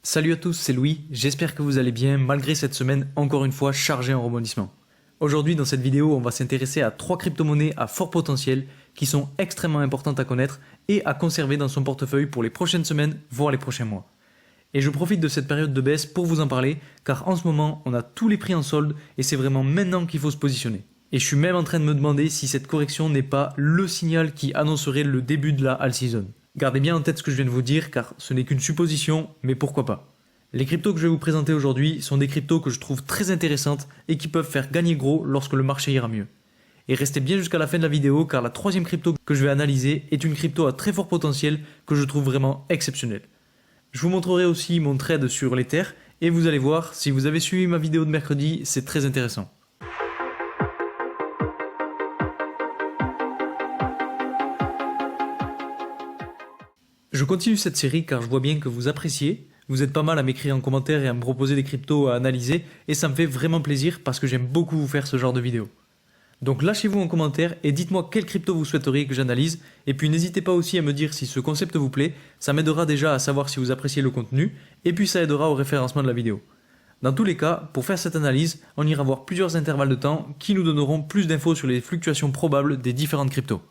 Salut à tous, c'est Louis, j'espère que vous allez bien malgré cette semaine encore une fois chargée en rebondissements. Aujourd'hui dans cette vidéo on va s'intéresser à 3 crypto-monnaies à fort potentiel qui sont extrêmement importantes à connaître et à conserver dans son portefeuille pour les prochaines semaines voire les prochains mois. Et je profite de cette période de baisse pour vous en parler car en ce moment on a tous les prix en solde et c'est vraiment maintenant qu'il faut se positionner. Et je suis même en train de me demander si cette correction n'est pas le signal qui annoncerait le début de la all season. Gardez bien en tête ce que je viens de vous dire car ce n'est qu'une supposition, mais pourquoi pas. Les cryptos que je vais vous présenter aujourd'hui sont des cryptos que je trouve très intéressantes et qui peuvent faire gagner gros lorsque le marché ira mieux. Et restez bien jusqu'à la fin de la vidéo car la troisième crypto que je vais analyser est une crypto à très fort potentiel que je trouve vraiment exceptionnelle. Je vous montrerai aussi mon trade sur l'Ether et vous allez voir, si vous avez suivi ma vidéo de mercredi, c'est très intéressant. Je continue cette série car je vois bien que vous appréciez. Vous êtes pas mal à m'écrire en commentaire et à me proposer des cryptos à analyser et ça me fait vraiment plaisir parce que j'aime beaucoup vous faire ce genre de vidéos. Donc lâchez-vous en commentaire et dites-moi quelle crypto vous souhaiteriez que j'analyse et puis n'hésitez pas aussi à me dire si ce concept vous plaît, ça m'aidera déjà à savoir si vous appréciez le contenu et puis ça aidera au référencement de la vidéo. Dans tous les cas, pour faire cette analyse, on ira voir plusieurs intervalles de temps qui nous donneront plus d'infos sur les fluctuations probables des différentes cryptos.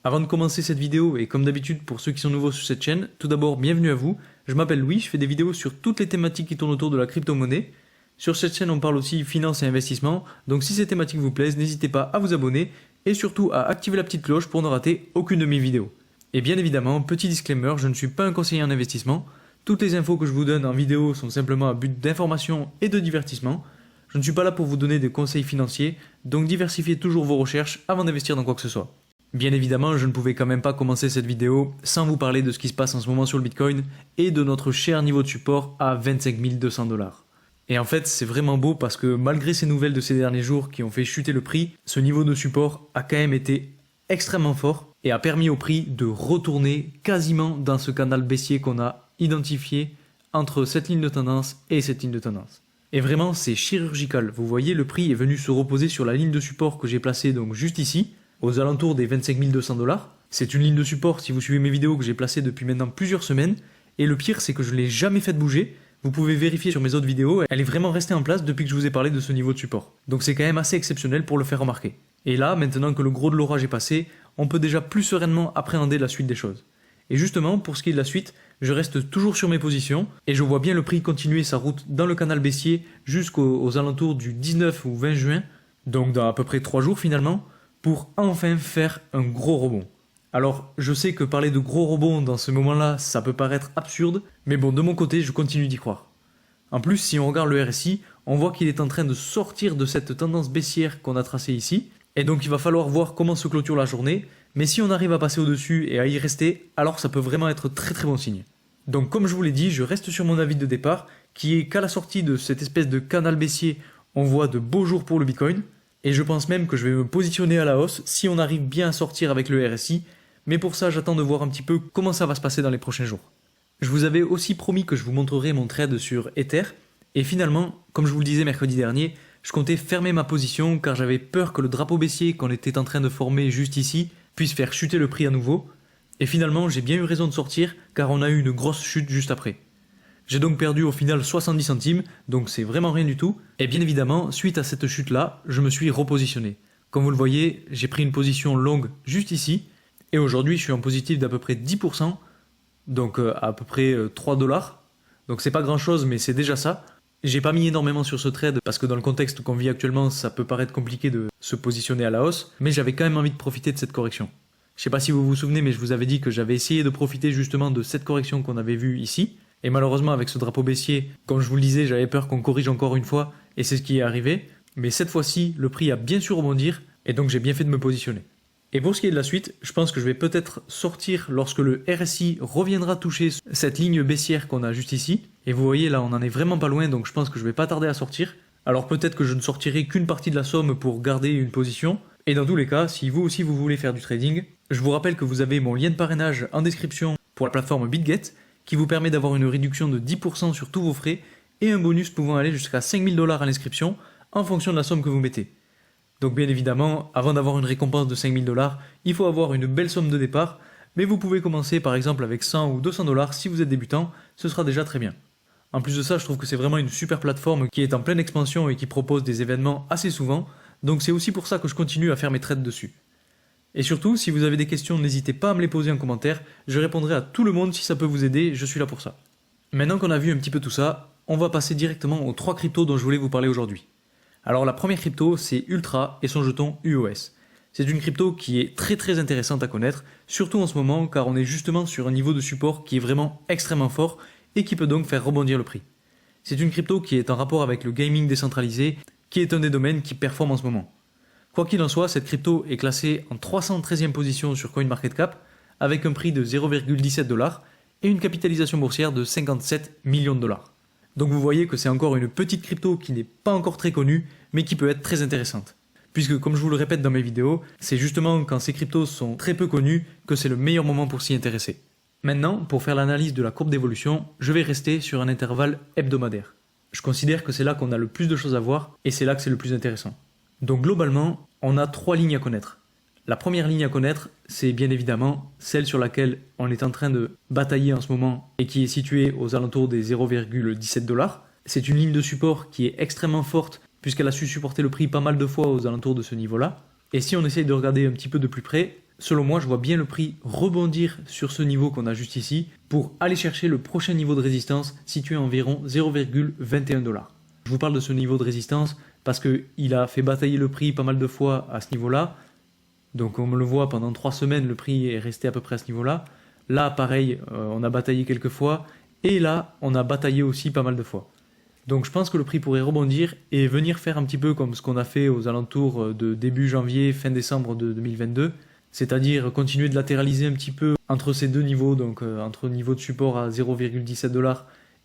Avant de commencer cette vidéo, et comme d'habitude pour ceux qui sont nouveaux sur cette chaîne, tout d'abord bienvenue à vous, je m'appelle Louis, je fais des vidéos sur toutes les thématiques qui tournent autour de la crypto-monnaie. Sur cette chaîne on parle aussi finance et investissement, donc si ces thématiques vous plaisent, n'hésitez pas à vous abonner et surtout à activer la petite cloche pour ne rater aucune de mes vidéos. Et bien évidemment, petit disclaimer, je ne suis pas un conseiller en investissement, toutes les infos que je vous donne en vidéo sont simplement à but d'information et de divertissement. Je ne suis pas là pour vous donner des conseils financiers, donc diversifiez toujours vos recherches avant d'investir dans quoi que ce soit. Bien évidemment, je ne pouvais quand même pas commencer cette vidéo sans vous parler de ce qui se passe en ce moment sur le Bitcoin et de notre cher niveau de support à 25 200 $. Et en fait, c'est vraiment beau parce que malgré ces nouvelles de ces derniers jours qui ont fait chuter le prix, ce niveau de support a quand même été extrêmement fort et a permis au prix de retourner quasiment dans ce canal baissier qu'on a identifié entre cette ligne de tendance et cette ligne de tendance. Et vraiment, c'est chirurgical. Vous voyez, le prix est venu se reposer sur la ligne de support que j'ai placée donc juste ici, aux alentours des 25 200 $. C'est une ligne de support, si vous suivez mes vidéos, que j'ai placée depuis maintenant plusieurs semaines. Et le pire, c'est que je ne l'ai jamais fait bouger. Vous pouvez vérifier sur mes autres vidéos, elle est vraiment restée en place depuis que je vous ai parlé de ce niveau de support. Donc c'est quand même assez exceptionnel pour le faire remarquer. Et là, maintenant que le gros de l'orage est passé, on peut déjà plus sereinement appréhender la suite des choses. Et justement, pour ce qui est de la suite, je reste toujours sur mes positions et je vois bien le prix continuer sa route dans le canal baissier jusqu'aux alentours du 19 ou 20 juin, donc dans à peu près 3 jours finalement, pour enfin faire un gros rebond. Alors, je sais que parler de gros rebond dans ce moment-là, ça peut paraître absurde, mais bon, de mon côté, je continue d'y croire. En plus, si on regarde le RSI, on voit qu'il est en train de sortir de cette tendance baissière qu'on a tracée ici, et donc il va falloir voir comment se clôture la journée, mais si on arrive à passer au-dessus et à y rester, alors ça peut vraiment être très très bon signe. Donc comme je vous l'ai dit, je reste sur mon avis de départ, qui est qu'à la sortie de cette espèce de canal baissier, on voit de beaux jours pour le Bitcoin, et je pense même que je vais me positionner à la hausse si on arrive bien à sortir avec le RSI, mais pour ça j'attends de voir un petit peu comment ça va se passer dans les prochains jours. Je vous avais aussi promis que je vous montrerai mon trade sur Ether, et finalement, comme je vous le disais mercredi dernier, je comptais fermer ma position car j'avais peur que le drapeau baissier qu'on était en train de former juste ici puisse faire chuter le prix à nouveau, et finalement j'ai bien eu raison de sortir car on a eu une grosse chute juste après. J'ai donc perdu au final 70 centimes, donc c'est vraiment rien du tout. Et bien évidemment, suite à cette chute-là, je me suis repositionné. Comme vous le voyez, j'ai pris une position longue juste ici, et aujourd'hui je suis en positif d'à peu près 10%, donc à peu près 3 $. Donc c'est pas grand chose, mais c'est déjà ça. J'ai pas mis énormément sur ce trade, parce que dans le contexte qu'on vit actuellement, ça peut paraître compliqué de se positionner à la hausse, mais j'avais quand même envie de profiter de cette correction. Je sais pas si vous vous souvenez, mais je vous avais dit que j'avais essayé de profiter justement de cette correction qu'on avait vue ici, et malheureusement avec ce drapeau baissier, comme je vous le disais, j'avais peur qu'on corrige encore une fois, et c'est ce qui est arrivé. Mais cette fois-ci, le prix a bien su rebondir, et donc j'ai bien fait de me positionner. Et pour ce qui est de la suite, je pense que je vais peut-être sortir lorsque le RSI reviendra toucher cette ligne baissière qu'on a juste ici. Et vous voyez là, on en est vraiment pas loin, donc je pense que je vais pas tarder à sortir. Alors peut-être que je ne sortirai qu'une partie de la somme pour garder une position. Et dans tous les cas, si vous aussi vous voulez faire du trading, je vous rappelle que vous avez mon lien de parrainage en description pour la plateforme BitGet, qui vous permet d'avoir une réduction de 10% sur tous vos frais et un bonus pouvant aller jusqu'à 5 000 $ à l'inscription en fonction de la somme que vous mettez. Donc bien évidemment, avant d'avoir une récompense de 5 000 $, il faut avoir une belle somme de départ, mais vous pouvez commencer par exemple avec 100 ou 200 $ si vous êtes débutant, ce sera déjà très bien. En plus de ça, je trouve que c'est vraiment une super plateforme qui est en pleine expansion et qui propose des événements assez souvent, donc c'est aussi pour ça que je continue à faire mes trades dessus. Et surtout, si vous avez des questions, n'hésitez pas à me les poser en commentaire, je répondrai à tout le monde si ça peut vous aider, je suis là pour ça. Maintenant qu'on a vu un petit peu tout ça, on va passer directement aux 3 cryptos dont je voulais vous parler aujourd'hui. Alors la première crypto, c'est Ultra et son jeton UOS. C'est une crypto qui est très intéressante à connaître, surtout en ce moment car on est justement sur un niveau de support qui est vraiment extrêmement fort et qui peut donc faire rebondir le prix. C'est une crypto qui est en rapport avec le gaming décentralisé, qui est un des domaines qui performe en ce moment. Quoi qu'il en soit, cette crypto est classée en 313e position sur CoinMarketCap avec un prix de 0,17$ et une capitalisation boursière de 57 millions de dollars. Donc vous voyez que c'est encore une petite crypto qui n'est pas encore très connue, mais qui peut être très intéressante. Puisque comme je vous le répète dans mes vidéos, c'est justement quand ces cryptos sont très peu connus que c'est le meilleur moment pour s'y intéresser. Maintenant, pour faire l'analyse de la courbe d'évolution, je vais rester sur un intervalle hebdomadaire. Je considère que c'est là qu'on a le plus de choses à voir et c'est là que c'est le plus intéressant. Donc globalement, on a 3 lignes à connaître. La première ligne à connaître, c'est bien évidemment celle sur laquelle on est en train de batailler en ce moment et qui est située aux alentours des 0,17$. C'est une ligne de support qui est extrêmement forte puisqu'elle a su supporter le prix pas mal de fois aux alentours de ce niveau-là. Et si on essaye de regarder un petit peu de plus près, selon moi, je vois bien le prix rebondir sur ce niveau qu'on a juste ici pour aller chercher le prochain niveau de résistance situé à environ 0,21$. Je vous parle de ce niveau de résistance parce qu'il a fait batailler le prix pas mal de fois à ce niveau-là. Donc on le voit, pendant 3 semaines, le prix est resté à peu près à ce niveau-là. Là, pareil, on a bataillé quelques fois. Et là, on a bataillé aussi pas mal de fois. Donc je pense que le prix pourrait rebondir et venir faire un petit peu comme ce qu'on a fait aux alentours de début janvier, fin décembre de 2022. C'est-à-dire continuer de latéraliser un petit peu entre ces deux niveaux, donc entre niveau de support à 0,17$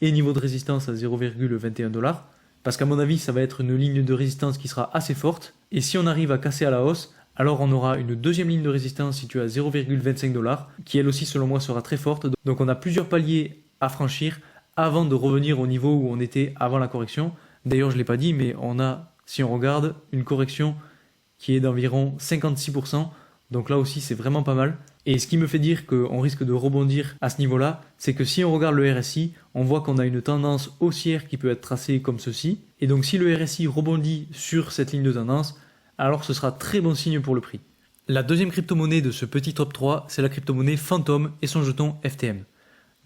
et niveau de résistance à 0,21$. Parce qu'à mon avis, ça va être une ligne de résistance qui sera assez forte. Et si on arrive à casser à la hausse, alors on aura une deuxième ligne de résistance située à 0,25$, qui elle aussi selon moi sera très forte. Donc on a plusieurs paliers à franchir avant de revenir au niveau où on était avant la correction. D'ailleurs je ne l'ai pas dit, mais on a, si on regarde, une correction qui est d'environ 56%. Donc là aussi c'est vraiment pas mal. Et ce qui me fait dire qu'on risque de rebondir à ce niveau-là, c'est que si on regarde le RSI, on voit qu'on a une tendance haussière qui peut être tracée comme ceci. Et donc si le RSI rebondit sur cette ligne de tendance, alors ce sera très bon signe pour le prix. La deuxième crypto-monnaie de ce petit top 3, c'est la crypto-monnaie Phantom et son jeton FTM.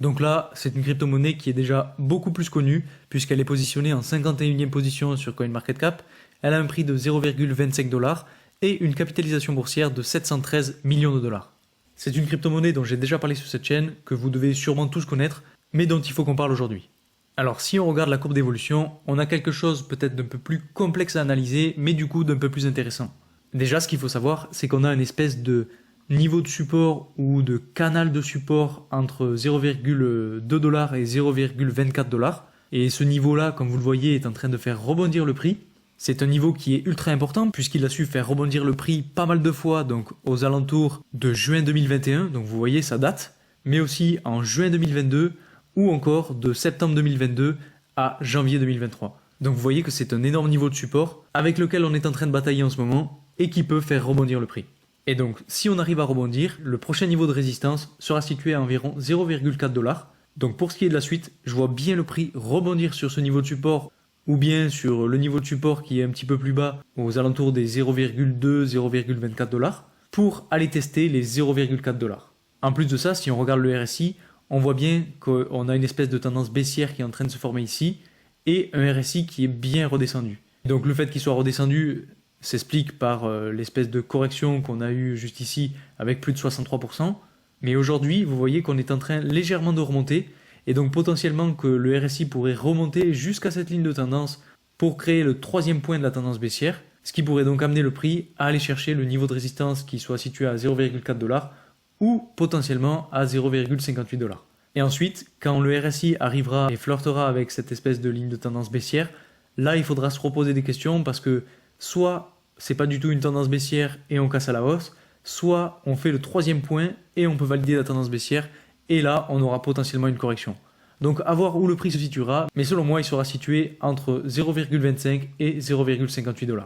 Donc là, c'est une crypto-monnaie qui est déjà beaucoup plus connue, puisqu'elle est positionnée en 51e position sur CoinMarketCap. Elle a un prix de 0,25$ et une capitalisation boursière de 713 millions de dollars. C'est une crypto-monnaie dont j'ai déjà parlé sur cette chaîne, que vous devez sûrement tous connaître, mais dont il faut qu'on parle aujourd'hui. Alors si on regarde la courbe d'évolution, on a quelque chose peut-être d'un peu plus complexe à analyser, mais du coup d'un peu plus intéressant. Déjà, ce qu'il faut savoir, c'est qu'on a une espèce de niveau de support ou de canal de support entre 0,2$ et 0,24$. Et ce niveau-là, comme vous le voyez, est en train de faire rebondir le prix. C'est un niveau qui est ultra important puisqu'il a su faire rebondir le prix pas mal de fois, donc aux alentours de juin 2021, donc vous voyez ça date, mais aussi en juin 2022 ou encore de septembre 2022 à janvier 2023. Donc vous voyez que c'est un énorme niveau de support avec lequel on est en train de batailler en ce moment et qui peut faire rebondir le prix. Et donc si on arrive à rebondir, le prochain niveau de résistance sera situé à environ 0,4$. Donc pour ce qui est de la suite, je vois bien le prix rebondir sur ce niveau de support ou bien sur le niveau de support qui est un petit peu plus bas, aux alentours des 0,2-0,24$, pour aller tester les 0,4$. En plus de ça, si on regarde le RSI, on voit bien qu'on a une espèce de tendance baissière qui est en train de se former ici, et un RSI qui est bien redescendu. Donc le fait qu'il soit redescendu s'explique par l'espèce de correction qu'on a eue juste ici, avec plus de 63%, mais aujourd'hui, vous voyez qu'on est en train légèrement de remonter, et donc potentiellement que le RSI pourrait remonter jusqu'à cette ligne de tendance pour créer le troisième point de la tendance baissière, ce qui pourrait donc amener le prix à aller chercher le niveau de résistance qui soit situé à 0,4$ ou potentiellement à 0,58$. Et ensuite, quand le RSI arrivera et flirtera avec cette espèce de ligne de tendance baissière, là il faudra se reposer des questions parce que soit c'est pas du tout une tendance baissière et on casse à la hausse, soit on fait le troisième point et on peut valider la tendance baissière. Et là, on aura potentiellement une correction. Donc à voir où le prix se situera, mais selon moi, il sera situé entre 0,25 et 0,58$.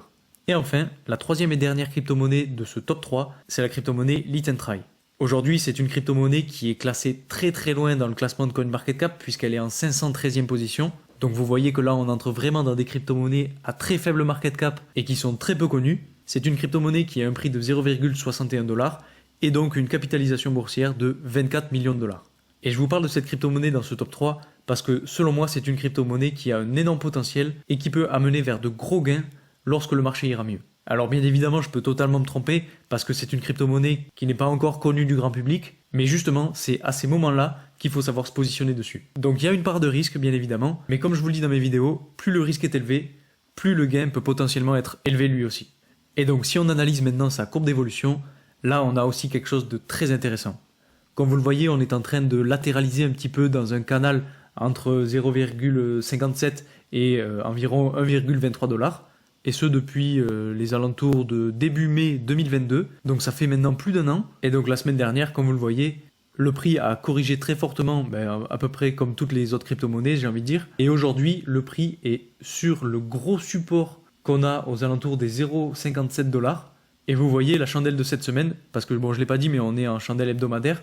Et enfin, la troisième et dernière crypto-monnaie de ce top 3, c'est la crypto-monnaie Lit & Try. Aujourd'hui, c'est une crypto-monnaie qui est classée très très loin dans le classement de CoinMarketCap puisqu'elle est en 513e position. Donc vous voyez que là, on entre vraiment dans des crypto-monnaies à très faible market cap et qui sont très peu connues. C'est une crypto-monnaie qui a un prix de 0,61$ et donc une capitalisation boursière de 24 millions de dollars. Et je vous parle de cette crypto-monnaie dans ce top 3 parce que selon moi, c'est une crypto-monnaie qui a un énorme potentiel et qui peut amener vers de gros gains lorsque le marché ira mieux. Alors bien évidemment, je peux totalement me tromper parce que c'est une crypto-monnaie qui n'est pas encore connue du grand public, mais justement, c'est à ces moments-là qu'il faut savoir se positionner dessus. Donc il y a une part de risque, bien évidemment, mais comme je vous le dis dans mes vidéos, plus le risque est élevé, plus le gain peut potentiellement être élevé lui aussi. Et donc si on analyse maintenant sa courbe d'évolution, là on a aussi quelque chose de très intéressant. Comme vous le voyez, on est en train de latéraliser un petit peu dans un canal entre 0,57 et environ 1,23$. Et ce depuis les alentours de début mai 2022. Donc ça fait maintenant plus d'un an. Et donc la semaine dernière, comme vous le voyez, le prix a corrigé très fortement, à peu près comme toutes les autres crypto-monnaies, j'ai envie de dire. Et aujourd'hui, le prix est sur le gros support qu'on a aux alentours des 0,57$. Et vous voyez la chandelle de cette semaine, parce que bon, je ne l'ai pas dit, mais on est en chandelle hebdomadaire.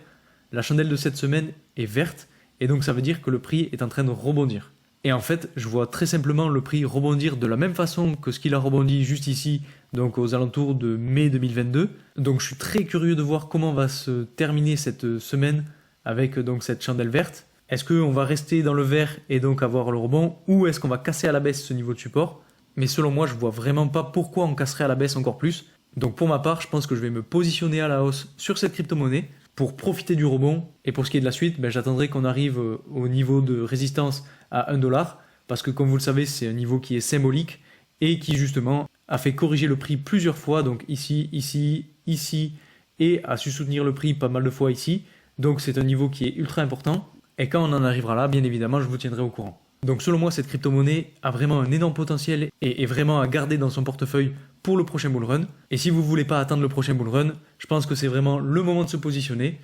La chandelle de cette semaine est verte, et donc ça veut dire que le prix est en train de rebondir. Et en fait, je vois très simplement le prix rebondir de la même façon que ce qu'il a rebondi juste ici, donc aux alentours de mai 2022. Donc je suis très curieux de voir comment va se terminer cette semaine avec donc cette chandelle verte. Est-ce qu'on va rester dans le vert et donc avoir le rebond, ou est-ce qu'on va casser à la baisse ce niveau de support? Mais selon moi, je vois vraiment pas pourquoi on casserait à la baisse encore plus. Donc pour ma part, je pense que je vais me positionner à la hausse sur cette crypto-monnaie pour profiter du rebond. Et pour ce qui est de la suite, j'attendrai qu'on arrive au niveau de résistance à 1$, parce que comme vous le savez, c'est un niveau qui est symbolique et qui justement a fait corriger le prix plusieurs fois, donc ici, ici, ici, et a su soutenir le prix pas mal de fois ici. Donc c'est un niveau qui est ultra important, et quand on en arrivera là, bien évidemment, je vous tiendrai au courant. Donc selon moi, cette crypto-monnaie a vraiment un énorme potentiel et est vraiment à garder dans son portefeuille pour le prochain bull run. Et si vous ne voulez pas attendre le prochain bull run, je pense que c'est vraiment le moment de se positionner.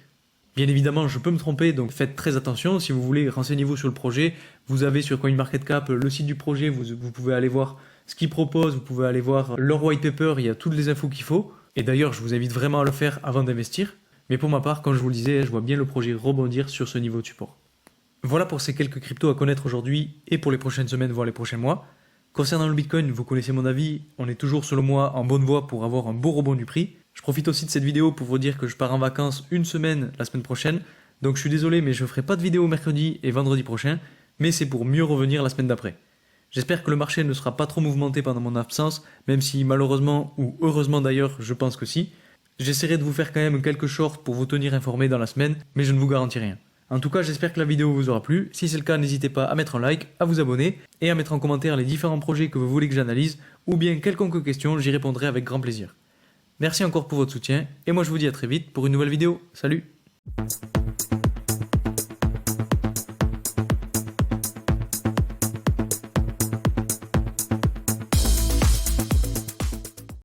Bien évidemment, je peux me tromper, donc faites très attention. Si vous voulez, renseignez-vous sur le projet. Vous avez sur CoinMarketCap le site du projet, vous pouvez aller voir ce qu'ils proposent, vous pouvez aller voir leur white paper, il y a toutes les infos qu'il faut. Et d'ailleurs, je vous invite vraiment à le faire avant d'investir. Mais pour ma part, comme je vous le disais, je vois bien le projet rebondir sur ce niveau de support. Voilà pour ces quelques cryptos à connaître aujourd'hui et pour les prochaines semaines, voire les prochains mois. Concernant le Bitcoin, vous connaissez mon avis, on est toujours selon moi en bonne voie pour avoir un beau rebond du prix. Je profite aussi de cette vidéo pour vous dire que je pars en vacances une semaine la semaine prochaine, donc je suis désolé mais je ne ferai pas de vidéo mercredi et vendredi prochain, mais c'est pour mieux revenir la semaine d'après. J'espère que le marché ne sera pas trop mouvementé pendant mon absence, même si malheureusement ou heureusement d'ailleurs je pense que si. J'essaierai de vous faire quand même quelques shorts pour vous tenir informé dans la semaine, mais je ne vous garantis rien. En tout cas, j'espère que la vidéo vous aura plu. Si c'est le cas, n'hésitez pas à mettre un like, à vous abonner et à mettre en commentaire les différents projets que vous voulez que j'analyse ou bien quelconque question, j'y répondrai avec grand plaisir. Merci encore pour votre soutien et moi je vous dis à très vite pour une nouvelle vidéo. Salut!